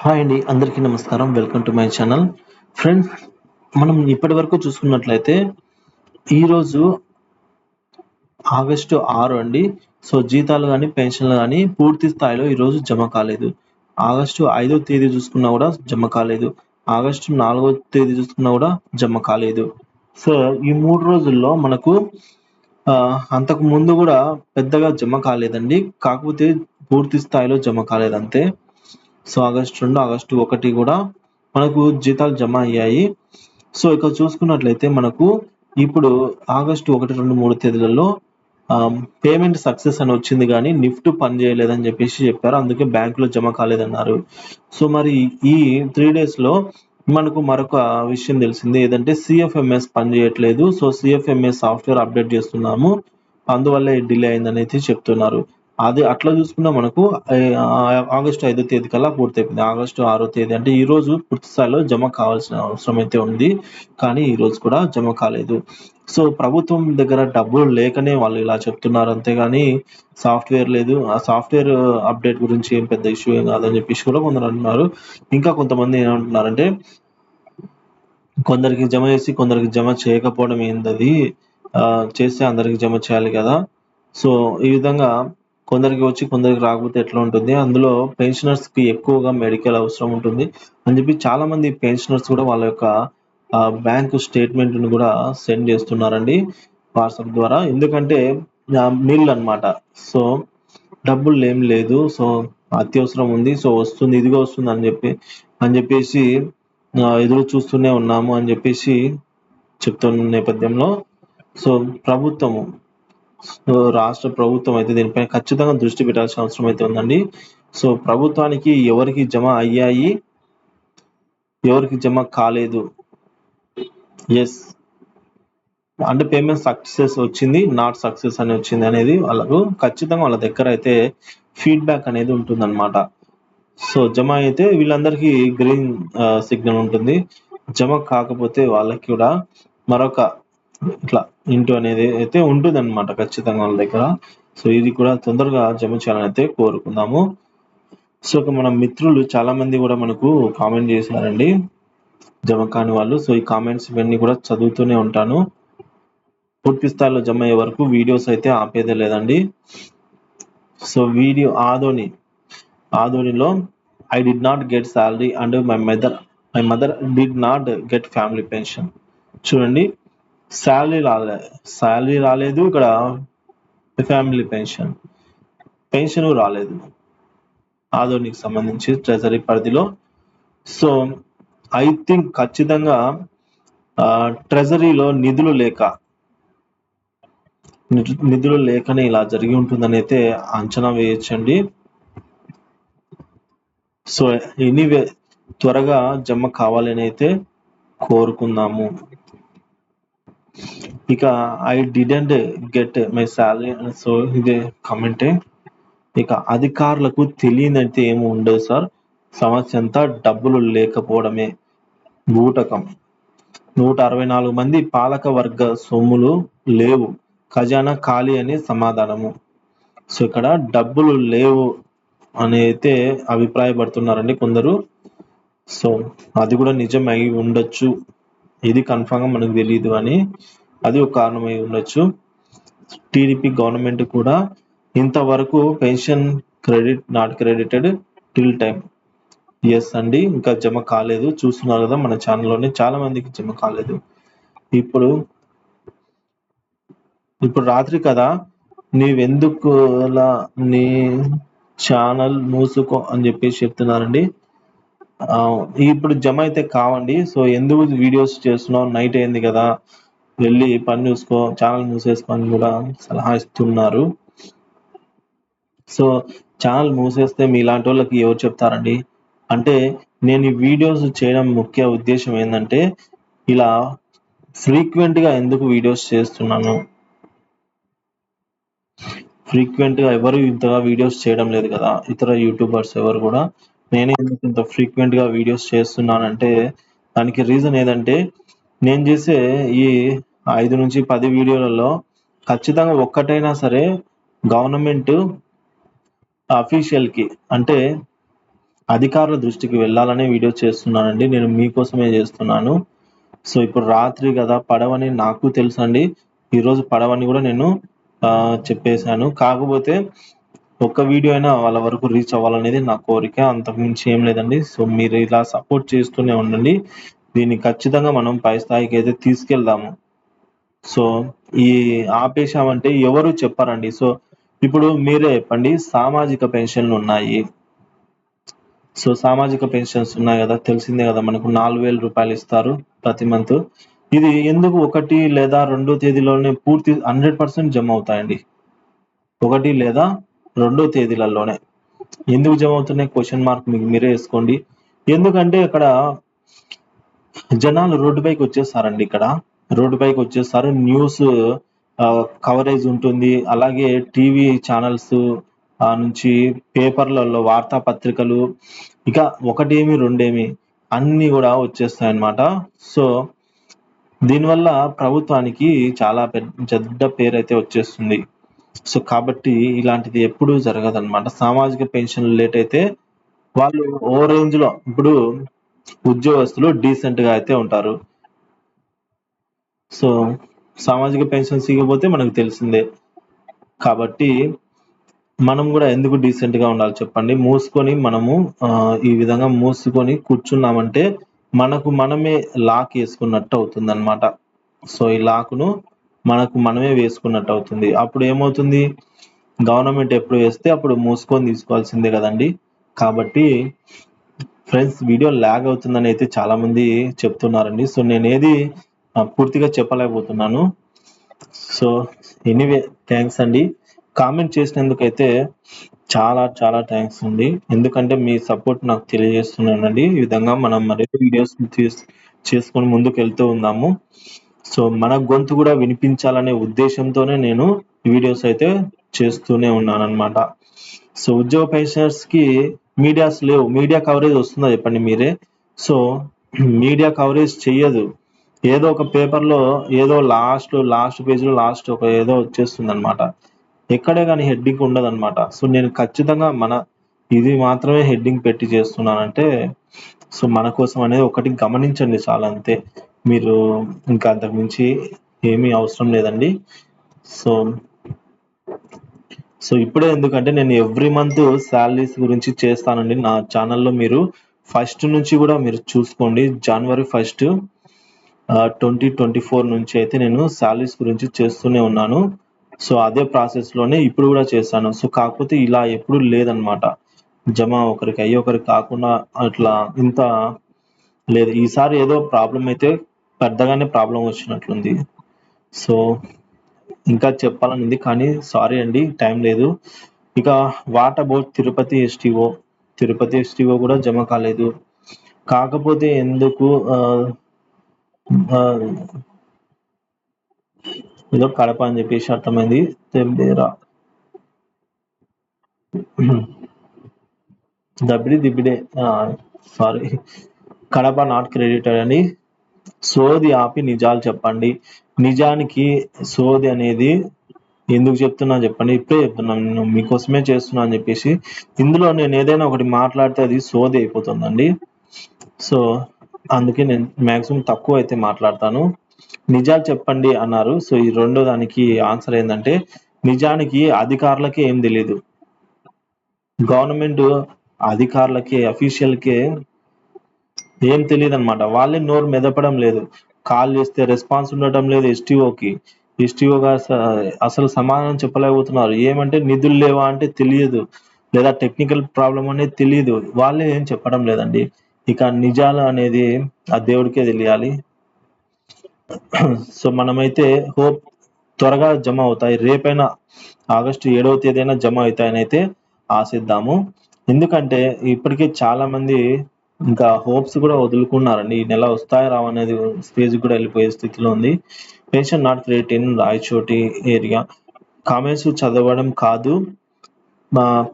Hi అండి. అందరికీ నమస్కారం. Welcome to my channel. Friends, మనం ఇప్పటివరకు చూసుకున్నట్లయితే ఈరోజు ఆగస్టు 6 అండి. జీతాలు గాని, పెన్షన్‌లు గాని పూర్తి స్థాయిలో ఈరోజు జమ కాలేదు. ఆగస్టు 5వ తేదీ చూసుకున్నా గూడా జమ కాలేదు. ఆగస్టు 4వ తేదీ చూసుకున్నా గూడా జమ కాలేదు. సో, ఈ 3 రోజుల్లో మనకు అంతకు ముందు గూడా పెద్దగా జమ కాలేదండి. కాకపోతే పూర్తి స్థాయిలో జమ కాలేదంతే. ఆగస్టు 2, ఆగస్టు 1 గూడా మనకు జీతాలు జమ అయ్యాయి. ఇక చూసుకున్నట్లయితే మనకు ఇప్పుడు ఆగస్టు 1, 2, 3 తేదీలలో పేమెంట్ సక్సెస్ అని వచ్చింది గానీ నిఫ్ట్ పనిచేయలేదని చెప్పారు. అందుకే బ్యాంక్‌లో జమ కాలేదన్నారు. మరి ఈ 3 డేస్‌లో మనకు మరొక విషయం తెలిసింది. ఏదంటే సీఎఫ్ఎంఎస్ పనిచేయట్లేదు. సీఎఫ్ఎంఎస్ సాఫ్ట్‌వేర్ అప్‌డేట్ చేస్తున్నాము. అందువల్లే డిలే అయిందనైతే చెప్తున్నారు. అది అట్లా చూసుకున్నా మనకు ఆగస్టు 5 తేదీ కల్లా పూర్తయిపోయింది. ఆగస్టు 6 తేదీ అంటే ఈరోజు పూర్తి స్థాయిలో జమ కావాల్సిన అవసరం అయితే ఉంది. కానీ ఈరోజు కూడా జమ కాలేదు. ప్రభుత్వం దగ్గర డబ్బులు లేకనే వాళ్ళు ఇలా చెప్తున్నారు అంతేగాని సాఫ్ట్‌వేర్ లేదు. ఆ సాఫ్ట్‌వేర్ అప్‌డేట్ గురించి ఏం పెద్ద ఇష్యూ ఏం కాదని చెప్పేసి కూడా కొందరు అంటున్నారు. ఇంకా కొంతమంది ఏమంటున్నారంటే కొందరికి జమ చేసి కొందరికి జమ చేయకపోవడం ఏందది? చేస్తే అందరికి జమ చేయాలి కదా! ఈ విధంగా కొందరికి వచ్చి కొందరికి రాకపోతే ఎట్లా ఉంటుంది? అందులో పెన్షనర్స్‌కి ఎక్కువగా మెడికల్ అవసరం ఉంటుంది అని చెప్పి చాలామంది పెన్షనర్స్ కూడా వాళ్ళ యొక్క బ్యాంకు స్టేట్‌మెంట్‌ని కూడా సెండ్ చేస్తున్నారండి వాట్సాప్ ద్వారా. ఎందుకంటే నిల్ అన్నమాట. సో, డబ్బులేం లేదు. అత్యవసరం ఉంది. వస్తుంది. ఇదిగో వస్తుంది అని చెప్పేసి ఎదురు చూస్తూనే ఉన్నాము అని చెప్పేసి చెప్తున్న నేపథ్యంలో సో, ప్రభుత్వము రాష్ట్ర ప్రభుత్వం అయితే దీనిపైన ఖచ్చితంగా దృష్టి పెట్టాల్సిన అవసరం అయితే ఉందండి. ప్రభుత్వానికి ఎవరికి జమ అయ్యాయి, ఎవరికి జమ కాలేదు. యెస్. అంటే పేమెంట్ సక్సెస్ వచ్చింది, నాట్ సక్సెస్ అని వచ్చింది అనేది వాళ్ళకు ఖచ్చితంగా వాళ్ళ దగ్గర అయితే ఫీడ్‌బ్యాక్ అనేది ఉంటుందన్నమాట. జమ అయితే వీళ్ళందరికీ గ్రీన్ సిగ్నల్ ఉంటుంది. జమ కాకపోతే వాళ్ళకి కూడా మరొక ఇట్లా ఇంటూ అనేది అయితే ఉంటుందన్నమాట ఖచ్చితంగా వాళ్ళ దగ్గర. ఇది కూడా తొందరగా జమ చేయాలని అయితే కోరుకుందాము. ఇక మన మిత్రులు చాలామంది కూడా మనకు కామెంట్ చేశారండి. జమ కాని వాళ్ళు. ఈ కామెంట్స్ ఇవన్నీ కూడా చదువుతూనే ఉంటాను. పూర్తి స్థాయిలో జమ అయ్యే వరకు వీడియోస్ అయితే ఆపేదే లేదండి. వీడియో ఆదోనిలో I did not get salary and my mother did not get family pension. చూడండి, సాలరీ రాలేదు. ఇక్కడ ఫ్యామిలీ పెన్షన్ రాలేదు. ఆదోనికి సంబంధించి ట్రెజరీ పరిధిలో. ఐ థింక్ ఖచ్చితంగా ట్రెజరీలో నిధులు లేకనే ఇలా జరిగి ఉంటుందని అయితే అంచనా వేయొచ్చండి. ఎనీవే త్వరగా జమ కావాలని అయితే కోరుకుందాము. ఇక I didn't get my salary ఇదే కామెంటే. ఇక అధికారులకు తెలియనిదైతే ఏమి ఉండదు సార్. సమస్య అంతా డబ్బులు లేకపోవడమే. బూటకం. 164 మంది పాలక వర్గ సొమ్ములు లేవు. ఖజానా ఖాళీ అని సమాధానము. ఇక్కడ డబ్బులు లేవు అని అయితే అభిప్రాయపడుతున్నారండి కొందరు. అది కూడా నిజం అయి ఉండొచ్చు. ఇది కన్ఫర్మ్‌గా మనకు తెలీదు అని అది ఒక కారణం అయి ఉండొచ్చు. టీడీపీ గవర్నమెంట్ కూడా ఇంతవరకు pension not credited till time. Yes అండి. ఇంకా జమ కాలేదు. చూస్తున్నారు కదా మన ఛానల్‌లోనే చాలా మందికి జమ కాలేదు. ఇప్పుడు రాత్రి కదా నీవెందుకు అలా నీ ఛానల్ మూసుకో అని చెప్పేసి చెప్తున్నారండి. ఇప్పుడు జమ అయితే కావండి. ఎందుకు వీడియోస్ చేస్తున్నావు? నైట్ అయింది కదా! వెళ్లి పని చూసుకో, ఛానల్ మూసేసుకో అని కూడా సలహా ఇస్తున్నారు. ఛానల్ మూసేస్తే మీలాంటోళ్ళకి ఎవరు చెప్తారండి? అంటే నేను ఈ వీడియోస్ చేయడం ముఖ్య ఉద్దేశ్యం ఏందంటే, ఇలా ఫ్రీక్వెంట్‌గా ఎందుకు వీడియోస్ చేస్తున్నాను? ఫ్రీక్వెంట్‌గా ఎవరు ఇంతగా వీడియోస్ చేయడం లేదు కదా! ఇతర యూట్యూబర్స్ ఎవరు కూడా. నేనే ఎందుకు ఇంత ఫ్రీక్వెంట్‌గా వీడియోస్ చేస్తున్నానంటే, దానికి రీజన్ ఏదంటే, నేను చేసే ఈ 5-10 వీడియోలలో ఖచ్చితంగా ఒక్కటైనా సరే గవర్నమెంట్ అఫీషియల్‌కి అంటే అధికారుల దృష్టికి వెళ్ళాలనే వీడియో చేస్తున్నానండి. నేను మీకోసమే చేస్తున్నాను. సో, ఇప్పుడు రాత్రి గదా! పడవని నాకు తెలుసండి. ఈరోజు పడవని గూడా నేను చెప్పేసాను. కాకపోతే ఒక్క వీడియో అయినా వాళ్ళ వరకు రీచ్ అవ్వాలనేది నా కోరిక. అంతకు మించి ఏం లేదండి. సో, మీరు ఇలా సపోర్ట్ చేస్తూనే ఉండండి. దీన్ని ఖచ్చితంగా మనం పై స్థాయికైతే తీసుకెళ్దాము. సో, ఈ ఆపేశామంటే ఎవరు చెప్పరండి. సో, ఇప్పుడు మీరే చెప్పండి, సామాజిక పెన్షన్‌లున్నాయి. సో, సామాజిక పెన్షన్స్ ఉన్నాయి గదా! తెలిసిందే గదా! మనకు రూ. 4,000 ఇస్తారు ప్రతి మంతు. ఇది ఎందుకు 1 లేదా 2 తేదీలోనే పూర్తి 100% జమ అవుతాయండి. 1 లేదా 2 తేదీలలోనే. ఎందుకు జమ అవుతున్నాయి? క్వెషన్ మార్క్ మీకు మీరే ఏసుకోండి. ఎందుకంటే ఇక్కడ జనాలు రోడ్డుపైకొచ్చేసారండి ఇక్కడ. రోడ్డుపైకొచ్చేసారు. న్యూస్ కవరేజ్ ఉంటుంది. అలాగే టీవీ ఛానల్స్ నుంచి పేపర్‌లలో వార్తాపత్రికలు ఇక ఒకటేమి, రెండేమి అన్నీ గూడా వచ్చేస్తాయన్నమాట. సో, దీనివల్ల ప్రభుత్వానికి చాలా చెడ్డ పేరైతే వచ్చేస్తుంది. సో, కాబట్టి ఇలాంటిది ఎప్పుడూ జరగదన్నమాట. సామాజిక పెన్షన్‌లు లేట్ అయితే వాళ్ళు ఓ రేంజ్‌లో ఇప్పుడు ఉద్యోగస్తులు డీసెంట్‌గా అయితే ఉంటారు. సో, సామాజిక పెన్షన్స్ ఇయ్యకపోతే మనకు తెలిసిందే. కాబట్టి మనం గూడా ఎందుకు డీసెంట్‌గా ఉండాలి చెప్పండి. మూసుకొని మనము ఈ విధంగా మూసుకొని కూర్చున్నామంటే మనకు మనమే లాక్ యేసుకున్నట్టు అవుతుందన్నమాట. సో, ఈ లాక్‌ను మనకు మనమే వేసుకున్నట్టవుతుంది. అప్పుడేమవుతుంది, గవర్నమెంట్ ఎప్పుడు వేస్తే అప్పుడు మూసుకొని తీసుకోవాల్సిందే గదండీ! కాబట్టి ఫ్రెండ్స్ వీడియో లాగ్ అవుతుందనైతే చాలామంది చెప్తున్నారండి. సో, నేనేది పూర్తిగా చెప్పలేకపోతున్నాను. సో, ఎనీవే థాంక్స్ అండి. కామెంట్ చేసినందుకైతే చాలా చాలా థాంక్స్ అండి. ఎందుకంటే మీ సపోర్ట్ నాకు తెలియజేస్తున్నానండి. ఈ విధంగా మనం మరిన్ని వీడియోస్ చేసుకొని ముందుకెళ్తూ ఉందాము. సో, మన గొంతు గూడా వినిపించాలనే ఉద్దేశ్యంతోనే నేను వీడియోస్ అయితే చేస్తూనే ఉన్నాననమాట. సో, ఉద్యోగ పెన్షనర్స్‌కి మీడియాస్ లేవు. మీడియా కవరేజ్ వస్తుందా చెప్పండి మీరే? సో, మీడియా కవరేజ్ చెయ్యదు. ఏదో ఒక పేపర్‌లో ఏదో లాస్ట్ పేజ్‌లో లాస్ట్ ఒక ఏదో వచ్చేస్తుందనమాట. ఎక్కడే గాని హెడ్డింగ్ ఉండదనమాట. సో, నేను ఖచ్చితంగా ఇది మాత్రమే హెడ్డింగ్ పెట్టి చేస్తున్నానంటే, సో, మన కోసం అనేది ఒకటి గమనించండి చాలంతే. మీరు ఇంకా అంతకు మించి ఏమీ అవసరం లేదండి. సో, ఇప్పుడే ఎందుకంటే నేను ఎవ్రీ మంత్ సాలరీస్ గురించి చేస్తానండి. నా ఛానెల్‌లో మీరు ఫస్ట్ నుంచి గూడా మీరు చూసుకోండి. జనవరి 1 2024 నుంచి అయితే నేను సాలరీస్ గురించి చేస్తూనే ఉన్నాను. సో, అదే ప్రాసెస్‌లోనే ఇప్పుడు గూడా చేశాను. సో, కాకపోతే ఇలా ఎప్పుడు లేదనమాట. జమ ఒకరికి అయ్యి ఒకరికి కాకుండా అట్లా ఇంత లేదు. ఈసారి ఏదో ప్రాబ్లమ్ అయితే పెద్దగానే ప్రాబ్లమ్ వచ్చినట్లుంది. సో, ఇంకా చెప్పాలనుంది కానీ సారీ అండి టైం లేదు. ఇక what about Tirupati STO? Tirupati STO గూడా జమ కాలేదు. కాకపోతే ఎందుకు ఆహ్, ఏదో కడప అని జెప్పేసి అర్థమైంది. తెంబేరా దబిడి దిబిడే. సారీ. కడప నాట్ క్రెడిటెడ్ అని సోది ఆపి నిజాలు చెప్పండి. నిజానికి సోది అనేది ఎందుకు చెప్తున్నా చెప్పండి? ఇప్పుడే చెప్తున్నాను. నేను మీకోసమే చేస్తున్నా అని జెప్పేసి. ఇందులో నేనేదైనా ఒకటి మాట్లాడితే అది సోది అయిపోతుందండి. సో, అందుకే నేను మాక్సిమం తక్కువైతే మాట్లాడతాను. నిజాలు చెప్పండి అన్నారు. సో, ఈ రెండో దానికి ఆన్సర్ ఏందంటే, నిజానికి అధికారులకే ఏం తెలీదు. గవర్నమెంట్ అధికారులకే, అఫీషియల్‌కే ఏం తెలీదనమాట. వాళ్ళే నోరు మెదపడం లేదు. కాల్ చేస్తే రెస్పాన్స్ ఉండటం లేదు ఎస్టీఓకి. ఎస్టీఓగా అసలు సమాధానం చెప్పలేకపోతున్నారు. ఏమంటే నిధులు లేవా అంటే తెలియదు. లేదా టెక్నికల్ ప్రాబ్లమ్ అనేది తెలీదు. వాళ్ళే ఏం చెప్పడం లేదండి. ఇక నిజాలు అనేది ఆ దేవుడికే తెలియాలి. సో, మనమైతే హోప్ త్వరగా జమ అవుతాయి. రేపైనా ఆగస్టు 7వ తేదీన జమ అయితాయనైతే ఆశిద్దాము. ఎందుకంటే ఇప్పటికే చాలామంది ఇంకా హోప్స్ కూడా వదులుకున్నారండి. ఈ నెల వస్తాయా రావా అనేది స్టేజ్‌కి కూడా వెళ్ళిపోయే స్థితిలో ఉంది. Pension not credit in Rayachoti area. Comments చదవడం కాదు.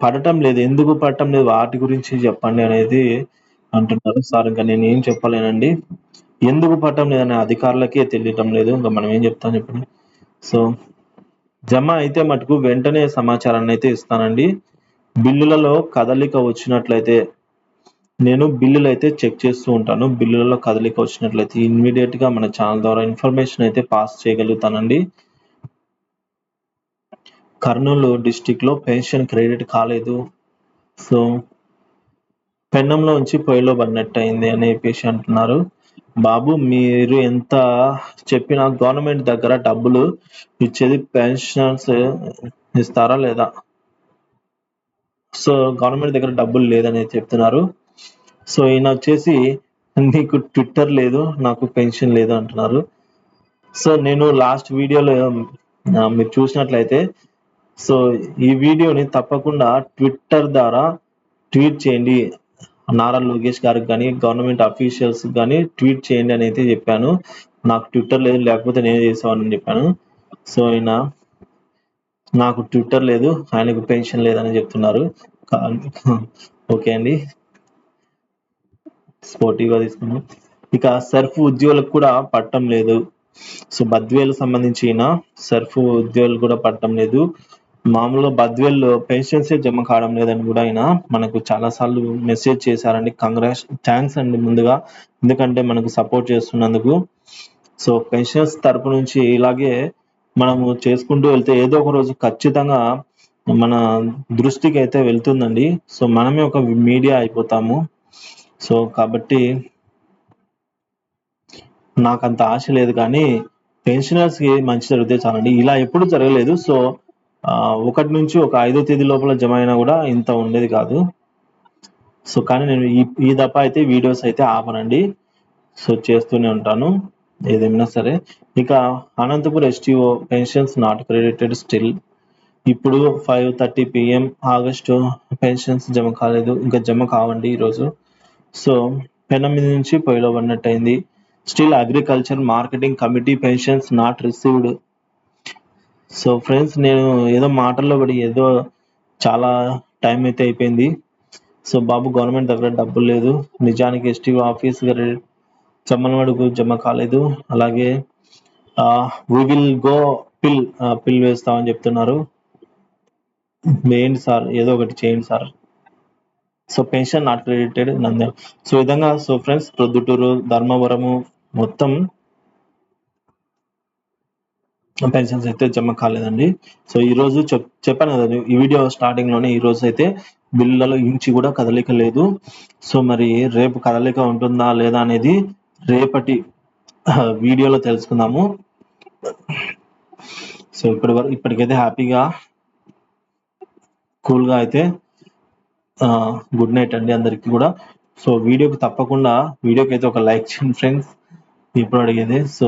పడటం లేదు. ఎందుకు పడటం లేదు వాటి గురించి చెప్పండి అనేది అంటున్నారు. సార్ ఇంక నేనేం చెప్పలేనండి. ఎందుకు పడటం లేదని అధికారులకే తెలియటం లేదు. ఇంక మనం ఏం చెప్తాం చెప్పండి. సో, జమ అయితే మటుకు వెంటనే సమాచారాన్నయితే ఇస్తానండి. బిల్లులలో కదలిక వచ్చినట్లయితే నేను బిల్లులైతే చెక్ చేస్తూ ఉంటాను. బిల్లులలో కదలిక వచ్చినట్లయితే ఇమ్మీడియేట్‌గా మన ఛానల్ ద్వారా ఇన్ఫర్మేషన్ అయితే పాస్ చేయగలుగుతానండి. కర్నూలు డిస్ట్రిక్ట్‌లో పెన్షన్ క్రెడిట్ కాలేదు. సో, పెన్నంలో ఉంచి పొయ్యిలో పడినట్టయింది అని చెప్పేసి అంటున్నారు. బాబు మీరు ఎంత చెప్పినా గవర్నమెంట్ దగ్గర డబ్బులు ఇచ్చేది పెన్షనర్స్ ఇస్తారా లేదా? సో, గవర్నమెంట్ దగ్గర డబ్బులు లేదని చెప్తున్నారు. సో, ఈయనొచ్చేసి నీకు ట్విట్టర్ లేదు, నాకు పెన్షన్ లేదు అంటున్నారు. సో, నేను లాస్ట్ వీడియోలో మీరు చూసినట్లయితే సో, ఈ వీడియోని తప్పకుండా ట్విట్టర్ ద్వారా ట్వీట్ చేయండి. నారా లోకేష్ గారికి గాని, గవర్నమెంట్ అఫీషియల్స్‌కి గాని ట్వీట్ చేయండి అని అయితే చెప్పాను. నాకు ట్విట్టర్ లేదు, లేకపోతే నేనే చేసేవాడిని చెప్పాను. సో, ఈయన నాకు ట్విట్టర్ లేదు, ఆయనకు పెన్షన్ లేదని చెప్తున్నారు. కా ఓకే అండి. స్పోర్టివ్‌గా తీసుకున్నాం. ఇక సర్ఫ్ ఉద్యోగులకు కూడా పడటం లేదు. సో, బద్వేలుకు సంబంధించి ఈయన సర్ఫ్ ఉద్యోగులు కూడా పడటం లేదు. మామూలుగా బద్వేల్‌లో పెన్షన్సే జమ కావడం లేదని కూడా ఆయన మనకు చాలా సార్లు మెసేజ్ చేశారండి. థాంక్స్ అండి ముందుగా. ఎందుకంటే మనకు సపోర్ట్ చేస్తున్నందుకు. సో, పెన్షనర్స్ తరపు నుంచి ఇలాగే మనము చేసుకుంటూ వెళ్తే ఏదో ఒక రోజు ఖచ్చితంగా మన దృష్టికైతే వెళ్తుందండి. సో, మనమే ఒక మీడియా అయిపోతాము. సో, కాబట్టి నాకంత ఆశ లేదు కానీ పెన్షనర్స్‌కి మంచి జరిగితే చాలండి. ఇలా ఎప్పుడు జరగలేదు. సో, 1 నుంచి ఒక 5వ తేదీ లోపల జమ అయినా కూడా ఇంత ఉండేది కాదు. సో, కానీ నేను ఈ దఫా అయితే వీడియోస్ అయితే ఆపనండి. సో, చేస్తూనే ఉంటాను. ఏదేమైనా సరే. ఇక Anantapur STO pensions not credited still. ఇప్పుడు 5:30 PM ఆగస్టు పెన్షన్స్ జమ కాలేదు. ఇంకా జమ కావండి ఈరోజు. సో, పెనం మీద నుంచి పొయ్యిలో పడినట్టయింది. Still agriculture marketing committee pensions not received. So, friends నేను ఏదో మాటల్లో పడి ఏదో చాలా టైం అయితే అయిపోయింది. సో, బాబు గవర్నమెంట్ దగ్గర డబ్బులు లేదు. నిజానికి ఎస్టీఓ ఆఫీస్ జమ్మలమడుగు జమ కాలేదు. అలాగే వి విల్ గో పిల్ వేస్తామని చెప్తున్నారు. వేయండి సార్. ఏదో ఒకటి చేయండి sir. So, pension not credited Nandyal. So, ఈ విధంగా సో, ఫ్రెండ్స్ ప్రొద్దుటూరు, ధర్మవరము మొత్తం పెన్షన్స్ అయితే జమ కాలేదండి. సో, ఈరోజు చెప్పాను కదా! ఈ వీడియో స్టార్టింగ్‌లోనే ఈరోజైతే బిల్లులలో ఇంచి కూడా కదలిక లేదు. సో, మరి రేపు కదలిక ఉంటుందా లేదా అనేది రేపటి వీడియోలో తెలుసుకుందాము. సో, ఇప్పటికైతే హ్యాపీగా, కూల్‌గా అయితే గుడ్ నైట్ అండి అందరికి కూడా. సో, వీడియోకైతే ఒక లైక్ చేయండి ఫ్రెండ్స్. ఇప్పుడు అడిగేది. సో,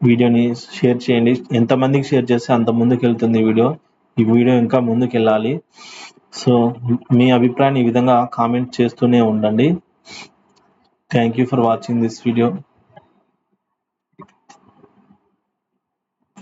వీడియోని షేర్ చేయండి. ఎంతమందికి షేర్ చేస్తే అంత ముందుకెళ్తుంది ఈ వీడియో. ఈ వీడియో ఇంకా ముందుకెళ్ళాలి. సో, మీ అభిప్రాయాన్ని ఈ విధంగా కామెంట్ చేస్తూనే ఉండండి. Thank you for watching this video.